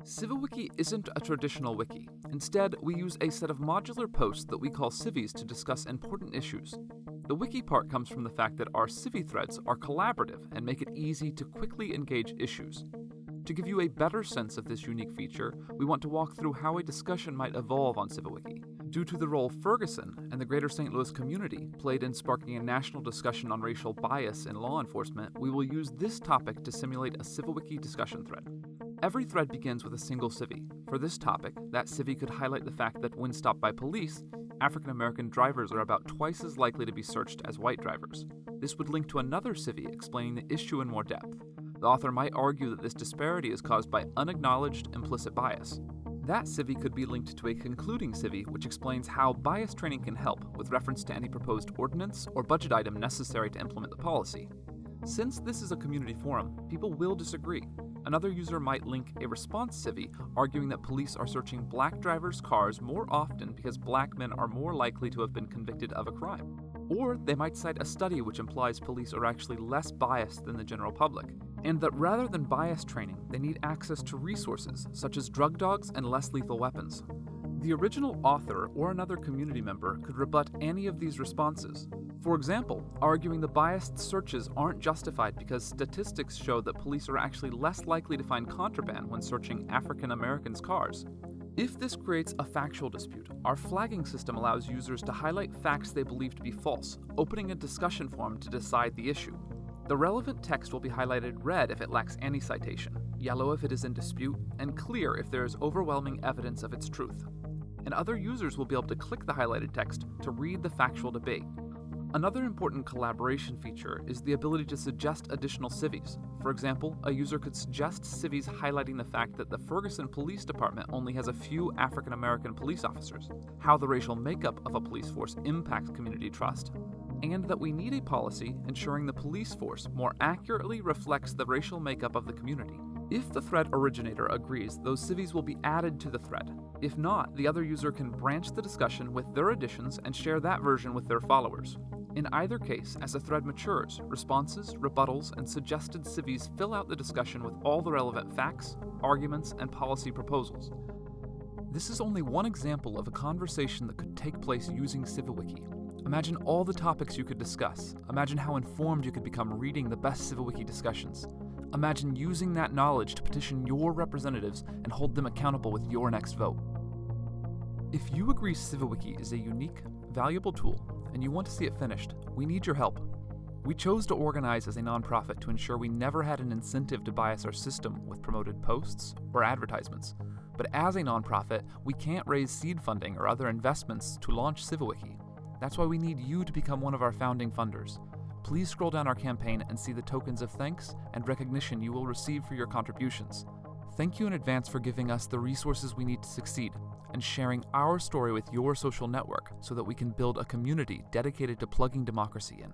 CiviWiki isn't a traditional wiki. Instead, we use a set of modular posts that we call civies to discuss important issues. The wiki part comes from the fact that our civi threads are collaborative and make it easy to quickly engage issues. To give you a better sense of this unique feature, we want to walk through how a discussion might evolve on CiviWiki. Due to the role Ferguson and the greater St. Louis community played in sparking a national discussion on racial bias in law enforcement, we will use this topic to simulate a CiviWiki discussion thread. Every thread begins with a single civi. For this topic, that civi could highlight the fact that when stopped by police, African American drivers are about twice as likely to be searched as white drivers. This would link to another civi explaining the issue in more depth. The author might argue that this disparity is caused by unacknowledged implicit bias. That civi could be linked to a concluding civi which explains how bias training can help with reference to any proposed ordinance or budget item necessary to implement the policy. Since this is a community forum, people will disagree. Another user might link a response civi arguing that police are searching black drivers' cars more often because black men are more likely to have been convicted of a crime. Or they might cite a study which implies police are actually less biased than the general public, and that rather than bias training, they need access to resources such as drug dogs and less lethal weapons. The original author or another community member could rebut any of these responses. For example, arguing the biased searches aren't justified because statistics show that police are actually less likely to find contraband when searching African Americans' cars. If this creates a factual dispute, our flagging system allows users to highlight facts they believe to be false, opening a discussion forum to decide the issue. The relevant text will be highlighted red if it lacks any citation, yellow if it is in dispute, and clear if there is overwhelming evidence of its truth. And other users will be able to click the highlighted text to read the factual debate. Another important collaboration feature is the ability to suggest additional civis. For example, a user could suggest civis highlighting the fact that the Ferguson Police Department only has a few African American police officers, how the racial makeup of a police force impacts community trust, and that we need a policy ensuring the police force more accurately reflects the racial makeup of the community. If the thread originator agrees, those civis will be added to the thread. If not, the other user can branch the discussion with their additions and share that version with their followers. In either case, as a thread matures, responses, rebuttals, and suggested civis fill out the discussion with all the relevant facts, arguments, and policy proposals. This is only one example of a conversation that could take place using CiviWiki. Imagine all the topics you could discuss. Imagine how informed you could become reading the best CiviWiki discussions. Imagine using that knowledge to petition your representatives and hold them accountable with your next vote. If you agree CiviWiki is a unique, valuable tool, and you want to see it finished, we need your help. We chose to organize as a nonprofit to ensure we never had an incentive to bias our system with promoted posts or advertisements. But as a nonprofit, we can't raise seed funding or other investments to launch CiviWiki. That's why we need you to become one of our founding funders. Please scroll down our campaign and see the tokens of thanks and recognition you will receive for your contributions. Thank you in advance for giving us the resources we need to succeed and sharing our story with your social network so that we can build a community dedicated to plugging democracy in.